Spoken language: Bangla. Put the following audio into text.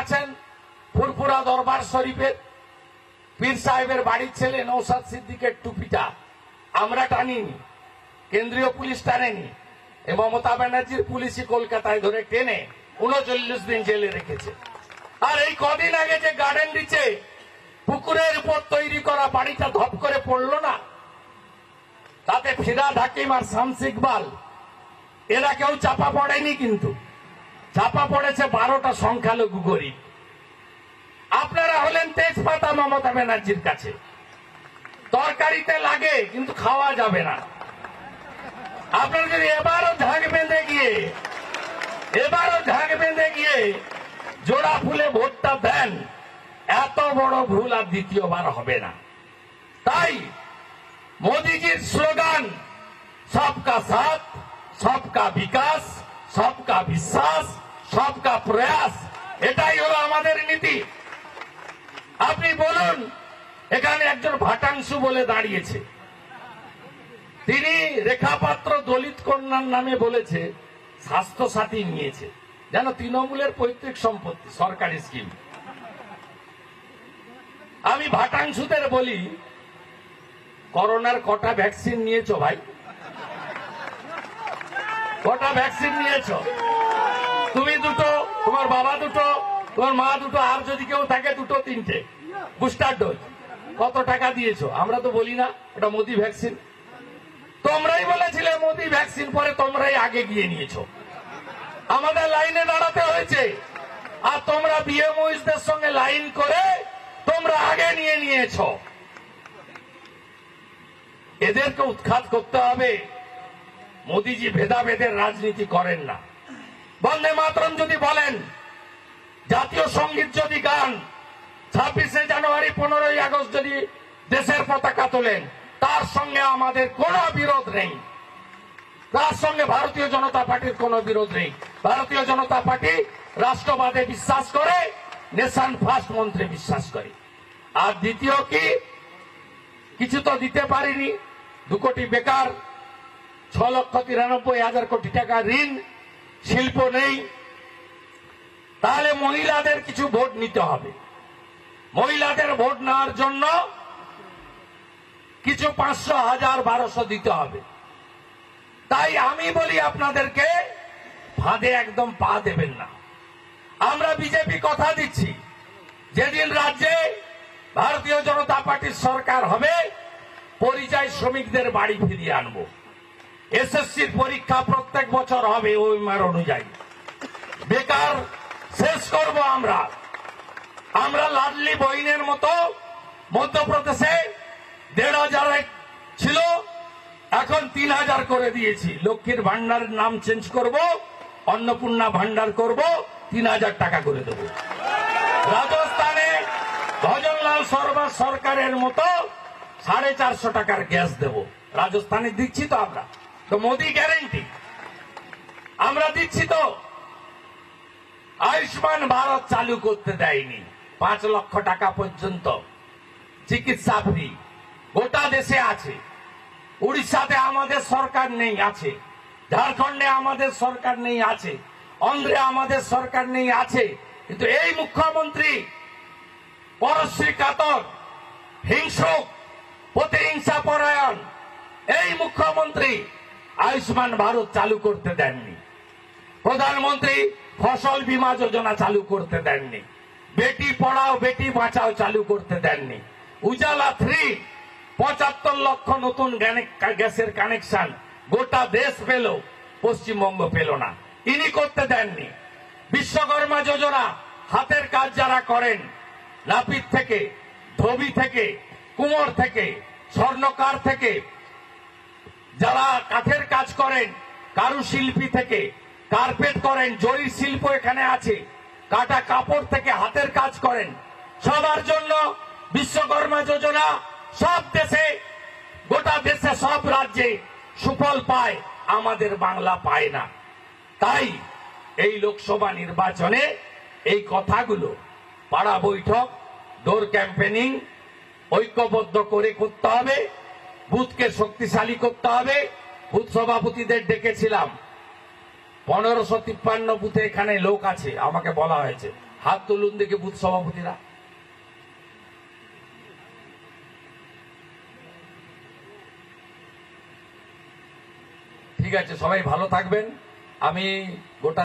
আছেন ফুরফুরা দরবার শরীফের পীর সাহেবের বাড়ির ছেলে নওশাদ সিদ্দিকের টুপিটা আমরা টানিনি, কেন্দ্রীয় পুলিশ টানেনি, মমতা ব্যানার্জির পুলিশই কলকাতায় ধরে টেনে ৩৯ দিন জেলে রেখেছে। আর এই কদিন আগে যে গার্ডেন রিচে পুকুরের উপর তৈরি করা বাড়িটা ধপ করে পড়লো না, তাতে ফিরাদ হাকিম আর শামস ইকবাল এরা কেউ চাপা পড়েনি, কিন্তু চাপা পড়েছে 12টা সংখ্যালঘু গরিব। আপনারা হলেন তেজপাতা মমতা ব্যানার্জির কাছে, তরকারিতে লাগে কিন্তু খাওয়া যাবে না। আপনারা যদি এবারও ঝাঁক বেঁধে গিয়ে জোড়া ফুলে ভোটটা দেন, এত বড় ভুল আর দ্বিতীয়বার হবে না। তাই মোদিজির স্লোগান সবকা সাথ, সবকা বিকাশ, সবকা বিশ্বাস, সবকা প্রয়াস, এটাই হলো আমাদের নীতি। আপনি বলুন, এখানে একজন ভাটাংশু বলে দাঁড়িয়েছে, তিনি রেখা পাত্র দলিত কন্যার নামে বলেছে স্বাস্থ্য সাথী নিয়েছে, যেন তৃণমূলের পৈতৃক সম্পত্তি, সরকারি স্কিম। আমি ভাটাংশুদের বলি, করোনার কটা ভ্যাকসিন নিয়েছো ভাই? কটা ভ্যাকসিন নিয়েছো? তুমি দুটো, তোমার বাবা দুটো, তোমার মা দুটো, আর যদি কেউ থাকে দুটো তিনটে বুস্টার ডোজ। কত টাকা দিয়েছো? আমরা তো বলি না ওটা মোদি ভ্যাকসিন। তোমরাই বলেছিলে মোদি ভ্যাকসিন, পরে তোমরাই আগে গিয়ে নিয়েছো, আমাদের লাইনে দাঁড়াতে হয়েছে। আর তোমরা বিএমওইসদের সঙ্গে লাইন করে তোমরা আগে নিয়ে নিয়েছো। এদেরকে উৎখাত করতে হবে। মোদিজি ভেদাভেদের রাজনীতি করেন না। বন্দে মাতরম যদি বলেন, জাতীয় সঙ্গীত যদি গান, 26শে জানুয়ারি 15ই আগস্ট যদি দেশের পতাকা তোলেন, তার সঙ্গে আমাদের কোনো বিরোধ নেই। তার সঙ্গে ভারতীয় জনতা পার্টির কোনো বিরোধ নেই। ভারতীয় জনতা পার্টি রাষ্ট্রবাদে বিশ্বাস করে, নেশন ফার্স্ট মন্ত্রে বিশ্বাস করে। আর দ্বিতীয় কি, কিছু তো দিতে পারিনি, 2 কোটি বেকার, 6,93,000 কোটি টাকা ঋণ, শিল্প নেই। তাহলে মহিলাদের কিছু ভোট নিতে হবে। মহিলাদের ভোট নেওয়ার জন্য কিছু 500, 1000, 1200 দিতে হবে। তাই আমি বলি আপনাদেরকে, ফাঁদে একদম পা দেবেন না। আমরা বিজেপি কথা দিচ্ছি, যেদিন রাজ্যে ভারতীয় জনতা পার্টির সরকার হবে, পরিযায়ী শ্রমিকদের বাড়ি ফিরিয়ে আনবো। এসএসসির পরীক্ষা প্রত্যেক বছর হবে ওই মার অনুযায়ী। বেকার শেষ করব আমরা। লাডলি বহিনের মতো মধ্যপ্রদেশে 1,500 ছিল, এখন 3,000 করে দিয়েছি। লক্ষ্মীর ভান্ডারের নাম চেঞ্জ করব, অন্নপূর্ণা ভান্ডার করব, 3,000 টাকা করে দেব। রাজস্থানে ভজনলাল সরকার সরকারের মতো 450 টাকার গ্যাস দেব। রাজস্থানে দিচ্ছি তো আমরা, তো মোদি গ্যারেন্টি আমরা দিচ্ছি তো। আয়ুষ্মান ভারত চালু করতে দেয়নি, 5 লক্ষ টাকা পর্যন্ত চিকিৎসা ফ্রি গোটা দেশে আছে। উড়িষ্যাতে আমাদের সরকার নেই, আছে। ঝাড়খণ্ডে আমাদের সরকার নেই, আছে। অন্ধ্রে আমাদের সরকার নেই, আছে। কিন্তু এই মুখ্যমন্ত্রী পরশ্রী কাতর, হিংসুক, প্রতিহিংসা পরায়ণ এই মুখ্যমন্ত্রী আয়ুষ্মান ভারত চালু করতে দেননি। প্রধানমন্ত্রী ফসল বীমা যোজনা চালু করতে দেননি। বেটি পড়াও বেটি বাঁচাও চালু করতে দেননি। উজালা 3 75 লক্ষ নতুন গ্যাসের কানেকশন গোটা দেশ পেল, পশ্চিমবঙ্গ পেল না। ইনি করতে দেননি। বিশ্বকর্মা যোজনা, হাতের কাজ যারা করেন, নাপিত থেকে, ধোবি থেকে, কুমোর থেকে, স্বর্ণকার থেকে, যারা কাঠের কাজ করেন, কারুশিল্পী থেকে, কার্পেট করেন, জরি শিল্প এখানে আছে, কাটা কাপড় থেকে হাতের কাজ করেন, সবার জন্য বিশ্বকর্মা যোজনা সব দেশে, গোটা দেশে সব রাজ্যে সুফল পায়, আমাদের বাংলা পায় না। তাই এই লোকসভা নির্বাচনে এই কথাগুলো পাড়া বৈঠক, ডোর ক্যাম্পেনিং ঐক্যবদ্ধ করে করতে হবে। বুথকে শক্তিশালী করতে হবে। বুথ সভাপতিদের ডেকেছিলাম, 1553 বুথে এখানে লোক আছে, আমাকে বলা হয়েছে হাত তুলুন দেখে বুথ সভাপতিরা। ঠিক আছে, সবাই ভালো থাকবেন। আমি গোটা